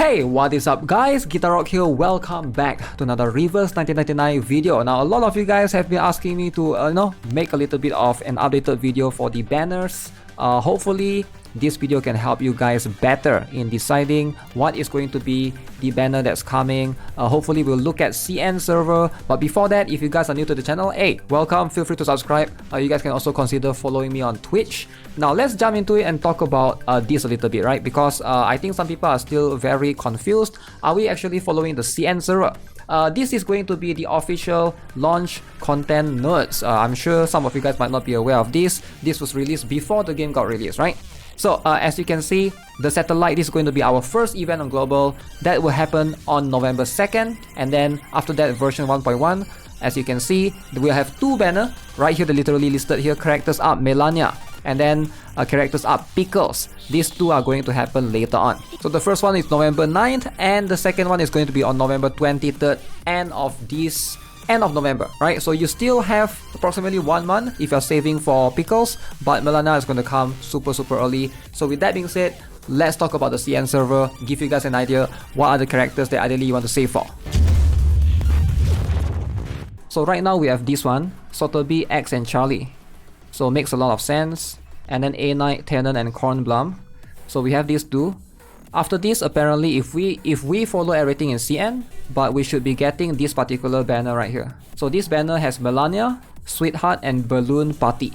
Hey, what is up guys? GuitarRock here. Welcome back to another Reverse 1999 video. Now a lot of you guys have been asking me to make a little bit of an updated video for the banners. Hopefully this video can help you guys better in deciding what is going to be the banner that's coming. Hopefully we'll look at CN server, but before that, if you guys are new to the channel, hey, welcome, feel free to subscribe. You guys can also consider following me on Twitch. Now let's jump into it and talk about this a little bit, right? Because I think some people are still very confused. Are we actually following the CN server? This is going to be the official launch content nerds. I'm sure some of you guys might not be aware of this. This was released before the game got released, right? So as you can see, the satellite is going to be our first event on global. That will happen on November 2nd, and then after that version 1.1. As you can see, we'll have two banners right here, they're literally listed here. Characters up Melania, and then characters up Pickles. These two are going to happen later on. So the first one is November 9th, and the second one is going to be on November 23rd, end of November, right? So you still have approximately 1 month if you're saving for Pickles, but Melania is going to come super early. So with that being said, let's talk about the CN server, give you guys an idea what are the characters that ideally you want to save for. So right now we have this one, Sotheby, X and Charlie. So makes a lot of sense. And then A-Knight, Tenon and Cornblum. So we have these two. After this, apparently if we follow everything in CN, but we should be getting this particular banner right here. So this banner has Melania, Sweetheart and Balloon Party.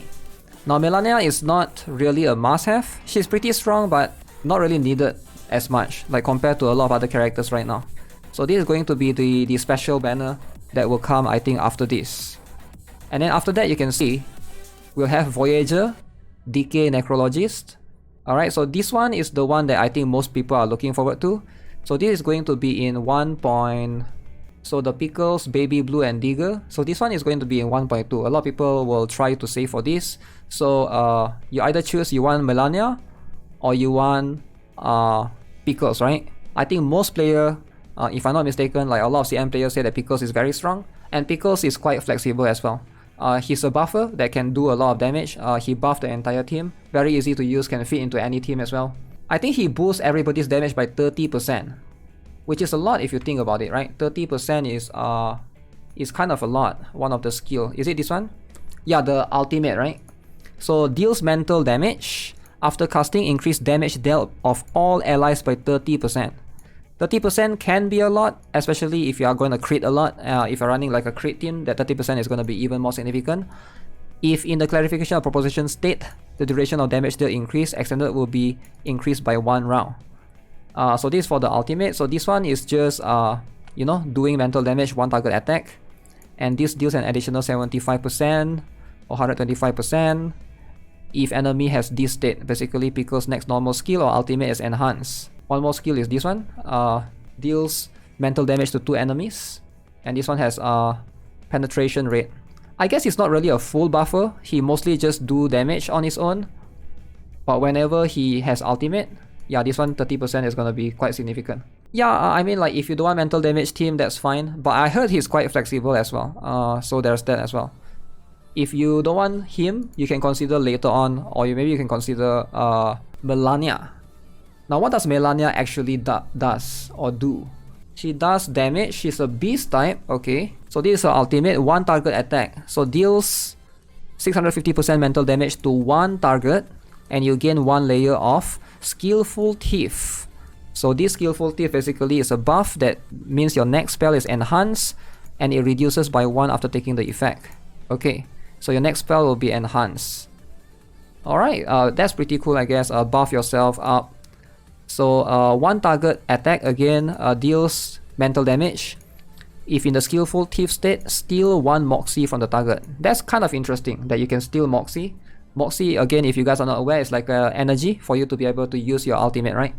Now Melania is not really a must-have. She's pretty strong but not really needed as much, like compared to a lot of other characters right now. So this is going to be the special banner that will come, I think, after this. And then after that, you can see we'll have Voyager, Decay Necrologist. Alright, so this one is the one that I think most people are looking forward to. So this is going to be in 1. So the Pickles, Baby Blue and Digger. So this one is going to be in 1.2. A lot of people will try to save for this. So you either choose you want Melania or you want Pickles, right? I think most players, if I'm not mistaken, like a lot of CM players say that Pickles is very strong. And Pickles is quite flexible as well. He's a buffer that can do a lot of damage. He buffed the entire team. Very easy to use, can fit into any team as well. I think he boosts everybody's damage by 30%, which is a lot if you think about it, right? 30% is kind of a lot. One of the skill. Is it this one? Yeah, the ultimate, right? So deals mental damage. After casting, increase damage dealt of all allies by 30%. 30% can be a lot, especially if you are going to crit a lot. If you're running like a crit team, that 30% is going to be even more significant. If in the clarification of proposition state, the duration of damage dealt increase, extended will be increased by 1 round. So this is for the ultimate. So this one is just, doing mental damage, 1 target attack. And this deals an additional 75% or 125% if enemy has this state. Basically, Pickles' next normal skill or ultimate is enhanced. One more skill is this one, deals mental damage to 2 enemies, and this one has penetration rate. I guess it's not really a full buffer, he mostly just do damage on his own, but whenever he has ultimate, yeah, this one 30% is gonna be quite significant. Yeah, I mean, like if you don't want mental damage team, that's fine, but I heard he's quite flexible as well, so there's that as well. If you don't want him, you can consider later on, or maybe you can consider Melania. Now what does Melania actually does or do? She does damage, she's a beast type, okay. So this is her ultimate, 1 target attack. So deals 650% mental damage to 1 target, and you gain 1 layer of Skillful Thief. So this Skillful Thief basically is a buff that means your next spell is enhanced, and it reduces by 1 after taking the effect. Okay, so your next spell will be enhanced. Alright, that's pretty cool, I guess. Buff yourself up. So 1 target attack again deals mental damage. If in the Skillful Thief state, steal 1 Moxie from the target. That's kind of interesting that you can steal Moxie. Moxie, again, if you guys are not aware, is like energy for you to be able to use your ultimate, right?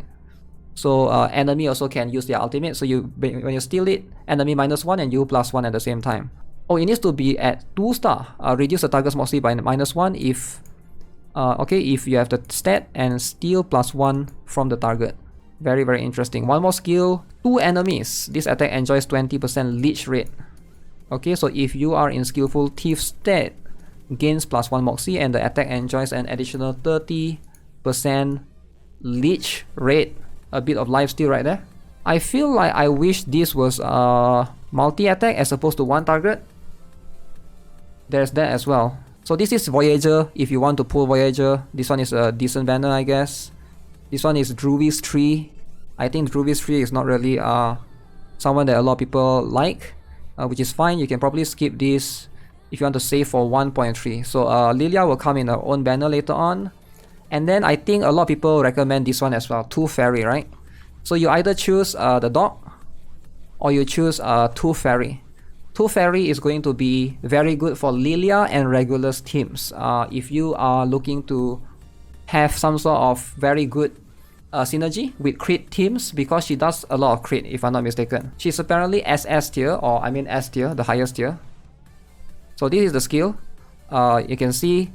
So enemy also can use their ultimate. So when you steal it, enemy -1 and you +1 at the same time. Oh, it needs to be at 2 star. Reduce the target's Moxie by -1 if if you have the stat and steal +1 from the target. Very interesting. One more skill, 2 enemies. This attack enjoys 20% leech rate. Okay, so if you are in Skillful Thief stat, gains +1 Moxie and the attack enjoys an additional 30% leech rate. A bit of lifesteal right there. I feel like I wish this was multi-attack as opposed to one target. There's that as well. So this is Voyager, if you want to pull Voyager. This one is a decent banner, I guess. This one is Druvis Tree. I think Druvis Tree is not really someone that a lot of people like, which is fine. You can probably skip this if you want to save for 1.3. So Lilia will come in her own banner later on. And then I think a lot of people recommend this one as well, 2 Fairy, right? So you either choose the dog or you choose 2 Fairy. 2 Fairy is going to be very good for Lilia and Regulus teams. If you are looking to have some sort of very good synergy with crit teams, because she does a lot of crit, if I'm not mistaken. She's apparently SS tier, or I mean S tier, the highest tier. So this is the skill. You can see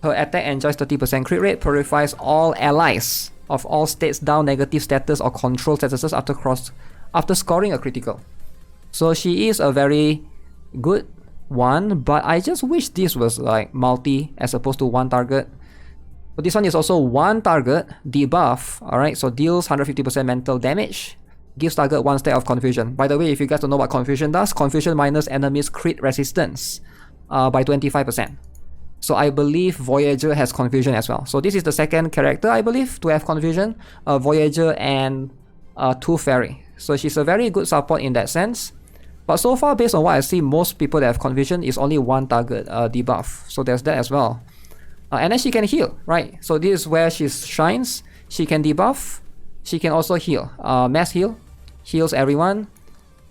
her attack enjoys 30% crit rate, purifies all allies of all states down negative status or control statuses after scoring a critical. So she is a very good one, but I just wish this was like multi as opposed to one target. So this one is also one target, debuff, alright, so deals 150% mental damage, gives target 1 stack of confusion. By the way, if you guys don't know what confusion does, confusion minus enemies crit resistance by 25%. So I believe Voyager has confusion as well. So this is the second character, I believe, to have confusion, Voyager and 2 Fairy. So she's a very good support in that sense. But so far, based on what I see, most people that have confusion is only one target debuff. So there's that as well. And then she can heal, right? So this is where she shines. She can debuff. She can also heal. Mass heal. Heals everyone.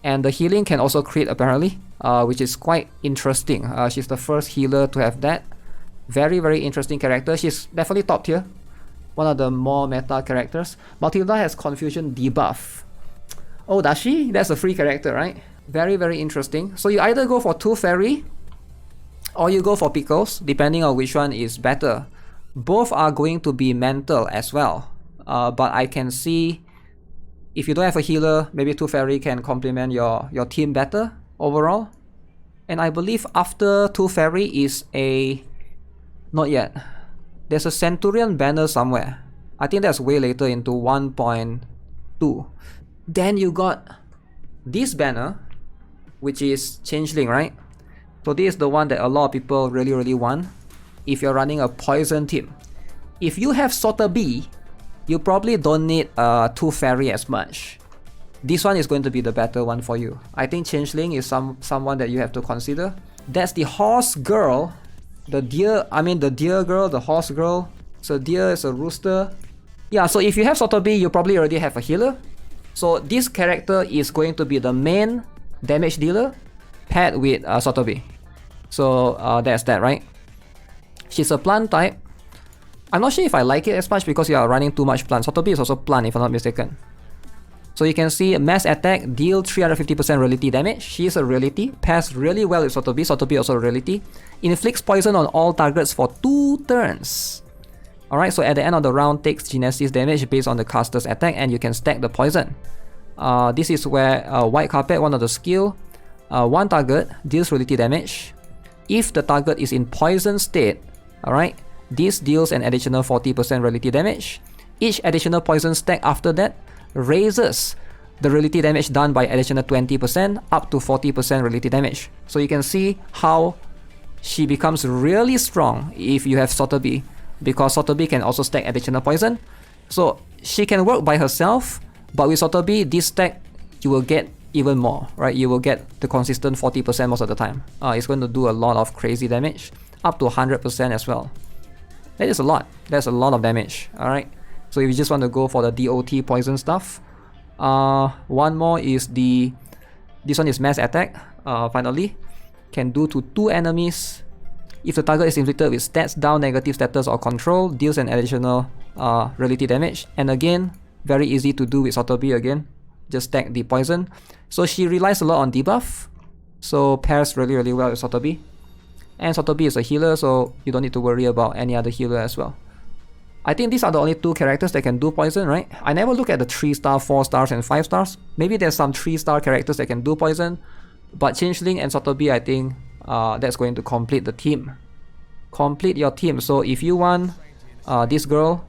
And the healing can also crit apparently, which is quite interesting. She's the first healer to have that. Very, very interesting character. She's definitely top tier. One of the more meta characters. Matilda has confusion debuff. Oh, does she? That's a free character, right? Very, very interesting. So you either go for 2 Fairy or you go for Pickles, depending on which one is better. Both are going to be mental as well. But I can see if you don't have a healer, maybe 2 Fairy can complement your team better overall. And I believe after 2 Fairy is a... Not yet. There's a Centurion banner somewhere. I think that's way later into 1.2. Then you got this banner, which is Changeling, right? So this is the one that a lot of people really, really want if you're running a poison team. If you have Sotheby, you probably don't need 2 Fairy as much. This one is going to be the better one for you. I think Changeling is someone that you have to consider. That's the horse girl. The deer girl, the horse girl. So deer is a rooster. Yeah, so if you have Sotheby, you probably already have a healer. So this character is going to be the main damage dealer paired with Sotheby. So that's that, right? She's a plant type. I'm not sure if I like it as much because you are running too much plant. Sotheby is also plant if I'm not mistaken. So you can see mass attack, deal 350% reality damage. She is a reality, pairs really well with Sotheby. Sotheby also a reality. Inflicts poison on all targets for 2 turns. Alright, so at the end of the round takes Genesis damage based on the caster's attack and you can stack the poison. This is where White Carpet, one of the skill, 1 target deals reality damage. If the target is in poison state, alright, this deals an additional 40% reality damage. Each additional poison stack after that raises the reality damage done by additional 20% up to 40% reality damage. So you can see how she becomes really strong if you have Sotheby, because Sotheby can also stack additional poison. So she can work by herself, but with Sotheby, this stack you will get even more, right? You will get the consistent 40% most of the time. It's going to do a lot of crazy damage, up to 100% as well. That is a lot. That's a lot of damage, alright? So if you just want to go for the DOT poison stuff, one more is this one is mass attack, finally. Can do to 2 enemies. If the target is inflicted with stats down, negative status or control, deals an additional reality damage. And again, very easy to do with Sotheby again. Just stack the poison. So she relies a lot on debuff. So pairs really, really well with Sotheby. And Sotheby is a healer, so you don't need to worry about any other healer as well. I think these are the only 2 characters that can do poison, right? I never look at the 3-star, 4 stars and 5 stars. Maybe there's some 3-star characters that can do poison. But Changeling and Sotheby, I think that's going to complete the team. Complete your team. So if you want this girl,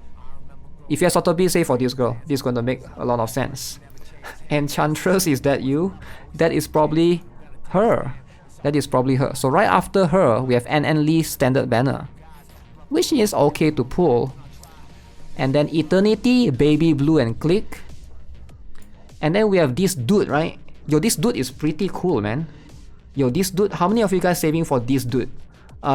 if you have Sotheby, say for this girl. This is going to make a lot of sense. Enchantress, is that you? That is probably her. That is probably her. So right after her, we have NN Lee standard banner, which is okay to pull. And then Eternity, Baby Blue, and Click. And then we have this dude, right? Yo, this dude is pretty cool, man. Yo, this dude, how many of you guys saving for this dude?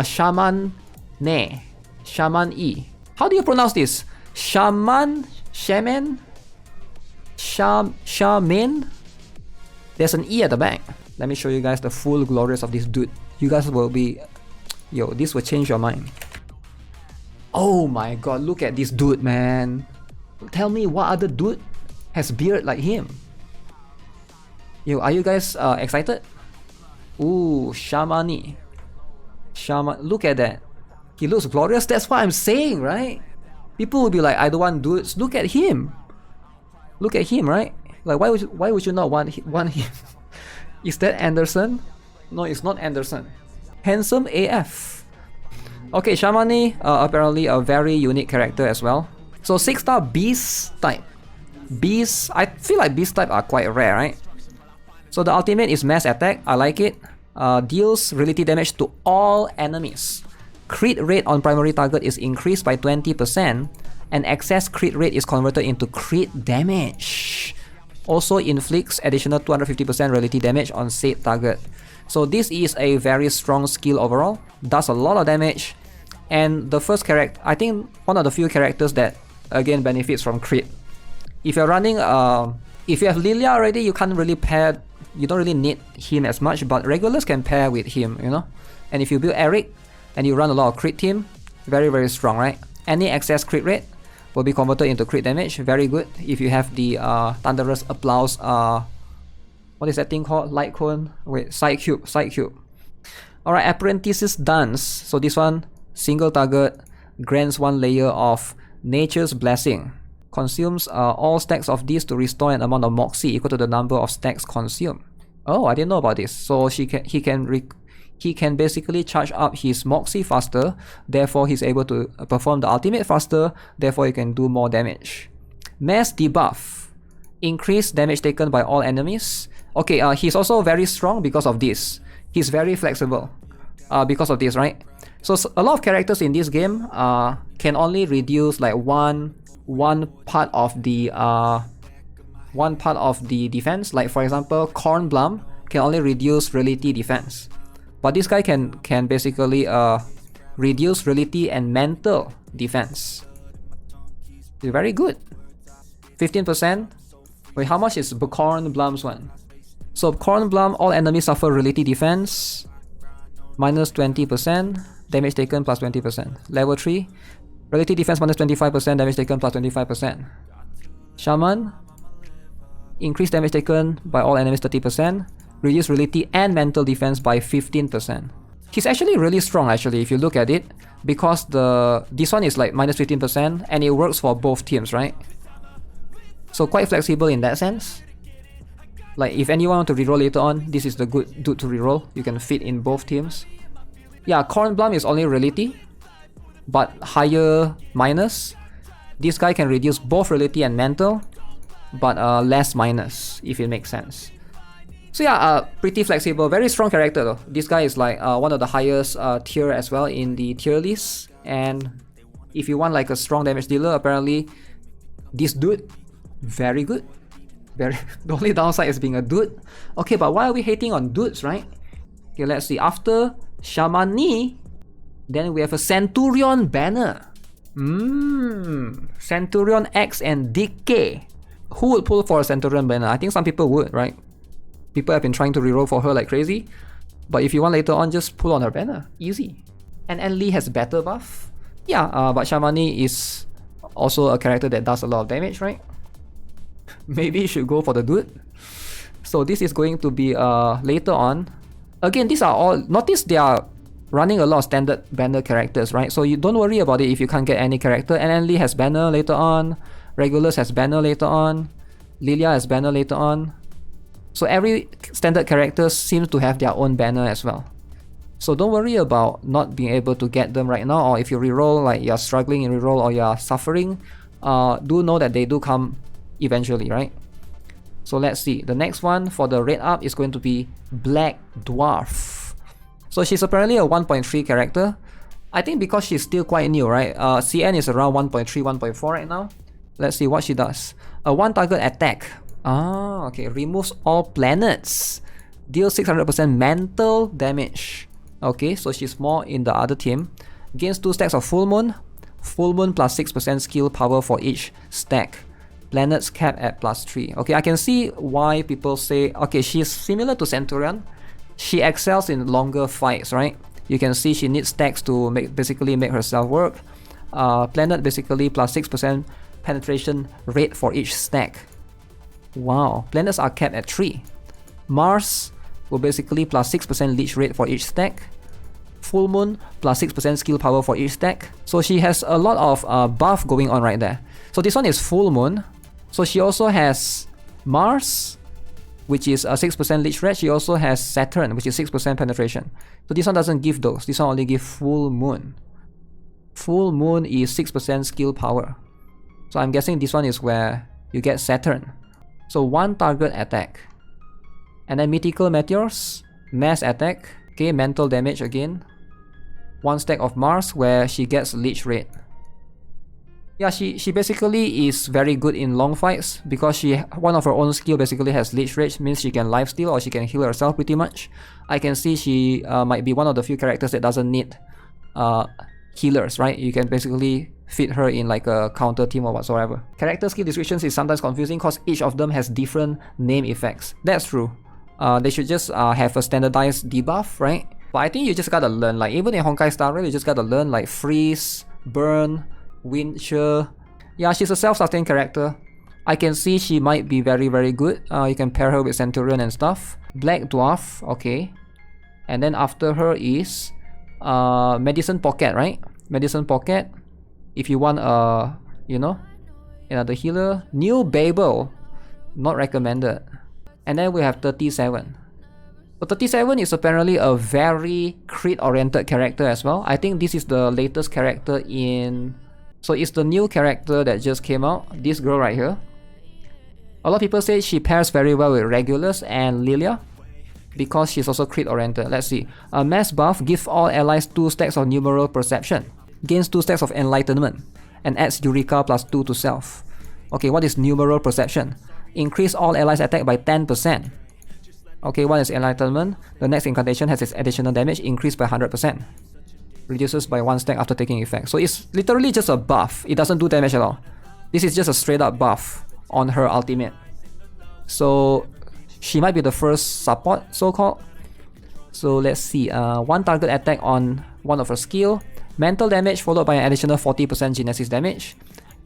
Shaman Ne. Shaman E. How do you pronounce this? Shaman? Shaman? Shaman? There's an E at the back. Let me show you guys the full glories of this dude. You guys will be... Yo, this will change your mind. Oh my god, look at this dude, man. Tell me what other dude has beard like him. Yo, are you guys excited? Ooh, Shamani. Shaman, look at that. He looks glorious. That's what I'm saying, right? People will be like, I don't want dudes. Look at him. Look at him, right? Like, why would you not want him? Is that Anderson? No, it's not Anderson. Handsome AF. Okay, Shamani, apparently a very unique character as well. So 6-star Beast type. Beasts, I feel like Beast type are quite rare, right? So the ultimate is Mass Attack. I like it. Deals reality damage to all enemies. Crit rate on primary target is increased by 20%, and excess crit rate is converted into crit damage. Also inflicts additional 250% reality damage on said target. So this is a very strong skill overall. Does a lot of damage. And the first character, I think one of the few characters that again benefits from crit. If you're running, if you have Lilia already, you can't really pair. You don't really need him as much, but regulars can pair with him, you know. And if you build Eric and you run a lot of crit team, very very strong, right? Any excess crit rate will be converted into crit damage. Very good if you have the Thunderous Applause. What is that thing called? Light Cone? Wait, Side Cube. Alright, Apprentice's Dance. So this one, single target, grants 1 layer of Nature's Blessing. Consumes all stacks of these to restore an amount of Moxie equal to the number of stacks consumed. Oh, I didn't know about this. So he can basically charge up his Moxie faster, therefore he's able to perform the ultimate faster, therefore he can do more damage. Mass Debuff. Increase damage taken by all enemies. Okay, he's also very strong because of this. He's very flexible because of this, right? So a lot of characters in this game can only reduce like one part of the defense. Like for example, Cornblum can only reduce reality defense, but this guy can basically reduce reality and mental defense. It's very good. 15%. Wait, how much is Cornblum's one? So Cornblum, all enemies suffer reality defense minus 20%, damage taken plus 20%. Level 3, reality defense minus 25%, damage taken plus 25%. Shaman, increase damage taken by all enemies 30%, reduce reality and mental defense by 15%. He's actually really strong actually if you look at it, because this one is like minus 15% and it works for both teams, right? So quite flexible in that sense. Like if anyone want to reroll later on, this is the good dude to reroll. You can fit in both teams. Yeah, Cornblum is only reality, but higher minus. This guy can reduce both reality and mental, but less minus, if it makes sense. So yeah, pretty flexible, very strong character though. This guy is like one of the highest tier as well in the tier list. And if you want like a strong damage dealer, apparently this dude, very good. The only downside is being a dude. Okay, but why are we hating on dudes, right? Okay, let's see. After Shamani, then we have a Centurion banner. Centurion X and Decay. Who would pull for a Centurion banner? I think some people would, right? People have been trying to reroll for her like crazy. But if you want later on, just pull on her banner. Easy. And Lee has better buff. Yeah, but Shamani is also a character that does a lot of damage, right? Maybe you should go for the dude. So this is going to be later on. Again, these are all... Notice they are running a lot of standard banner characters, right? So you don't worry about it if you can't get any character. And Lee has banner later on. Regulars has banner later on. Lilia has banner later on. So every standard character seems to have their own banner as well. So don't worry about not being able to get them right now, or if you reroll, like you're struggling in reroll or you're suffering, do know that they do come eventually, right? So let's see. The next one for the rate up is going to be Black Dwarf. So she's apparently a 1.3 character. I think because she's still quite new, right? CN is around 1.3, 1.4 right now. Let's see what she does. A one target attack. Ah, okay. Removes all planets. Deals 600% mental damage. Okay, so she's more in the other team. Gains 2 stacks of Full Moon. Full Moon plus 6% skill power for each stack. Planets cap at +3. Okay, I can see why people say, okay, she's similar to Centurion. She excels in longer fights, right? You can see she needs stacks to basically make herself work. Planet basically plus 6% penetration rate for each stack. Wow, planets are capped at 3. Mars will basically plus 6% leech rate for each stack. Full Moon plus 6% skill power for each stack. So she has a lot of buff going on right there. So this one is Full Moon. So she also has Mars, which is a 6% leech rate. She also has Saturn, which is 6% penetration. So this one doesn't give those. This one only gives Full Moon. Full Moon is 6% skill power. So I'm guessing this one is where you get Saturn. So one target attack. And then Mythical Meteors, mass attack. Okay, mental damage again. One stack of Mars where she gets leech rate. Yeah, she basically is very good in long fights because one of her own skill basically has leech rate, means she can lifesteal or she can heal herself pretty much. I can see she might be one of the few characters that doesn't need healers, right? You can basically fit her in like a counter team or whatsoever. Character skill descriptions is sometimes confusing because each of them has different name effects. That's true. They should just have a standardized debuff, right? But I think you just gotta learn, like even in Honkai Star Rail, you just gotta learn like freeze, burn, wind shear. Yeah, she's a self-sustained character. I can see she might be very, very good. You can pair her with Centurion and stuff. Black Dwarf, okay. And then after her is Medicine Pocket, right? Medicine Pocket. If you want another healer. New Babel, not recommended. And then we have 37. But 37 is apparently a very crit-oriented character as well. I think this is the latest character in... So it's the new character that just came out. This girl right here. A lot of people say she pairs very well with Regulus and Lilia because she's also crit-oriented. Let's see. A mass buff gives all allies 2 stacks of numeral perception. Gains 2 stacks of enlightenment. And adds Eureka plus 2 to self. Okay, what is numeral perception? Increase all allies attack by 10%. Okay, what is enlightenment? The next incantation has its additional damage increased by 100%. Reduces by 1 stack after taking effect. So it's literally just a buff. It doesn't do damage at all. This is just a straight up buff on her ultimate. So she might be the first support, so-called. So let's see. One target attack on one of her skill. Mental damage followed by an additional 40% genesis damage.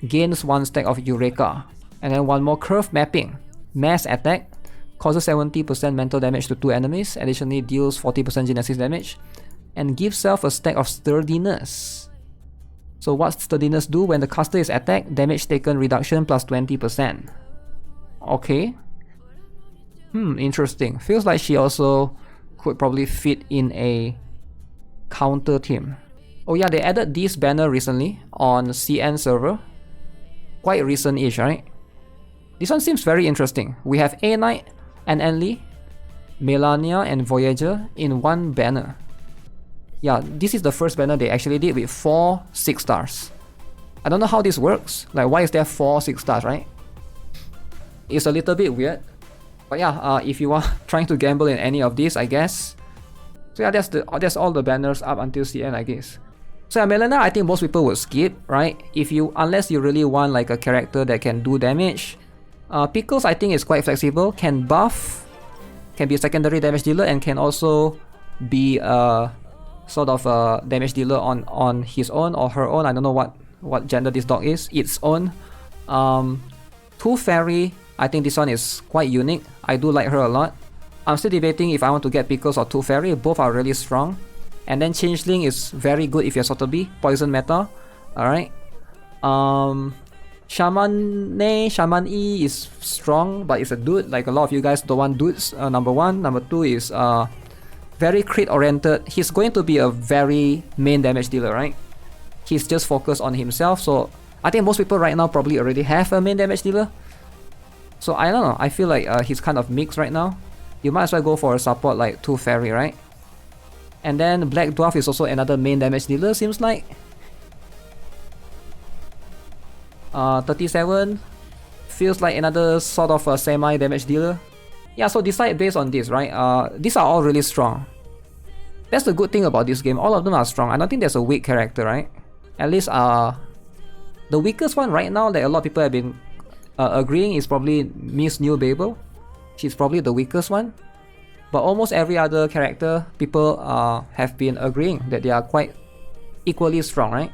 Gains 1 stack of Eureka. And then one more curve mapping. Mass attack. Causes 70% mental damage to 2 enemies. Additionally deals 40% genesis damage. And gives self a stack of sturdiness. So what sturdiness do? When the caster is attacked, damage taken reduction plus 20%. Okay. Interesting. Feels like she also could probably fit in a counter team. Oh yeah, they added this banner recently on CN server. Quite recent-ish, right? This one seems very interesting. We have A Knight and Enli, Melania and Voyager in one banner. Yeah, this is the first banner they actually did with 4 6 stars. I don't know how this works. Like, why is there 4 6 stars, right? It's a little bit weird. But yeah, if you are trying to gamble in any of these, I guess. So yeah, that's all the banners up until CN, I guess. So yeah, Melania, I think most people would skip, right? Unless you really want like a character that can do damage. Pickles, I think, is quite flexible. Can buff, can be a secondary damage dealer, and can also be a sort of a damage dealer on his own or her own. I don't know what gender this dog is. Its own. 2 Fairy, I think this one is quite unique. I do like her a lot. I'm still debating if I want to get Pickles or 2 Fairy. Both are really strong. And then Changeling is very good if you're Sotheby. Poison meta. Alright. Shaman E is strong, but it's a dude. Like a lot of you guys don't want dudes. Number 1. Number 2 is very crit oriented. He's going to be a very main damage dealer, right? He's just focused on himself. So I think most people right now probably already have a main damage dealer. So I don't know, I feel like he's kind of mixed right now. You might as well go for a support like 2 Fairy, right? And then Black Dwarf is also another main damage dealer, seems like. 37 feels like another sort of a semi damage dealer. Yeah, so decide based on this, right? These are all really strong. That's the good thing about this game. All of them are strong. I don't think there's a weak character, right? At least the weakest one right now that a lot of people have been agreeing is probably Miss New Babel. She's probably the weakest one. But almost every other character, people have been agreeing that they are quite equally strong, right?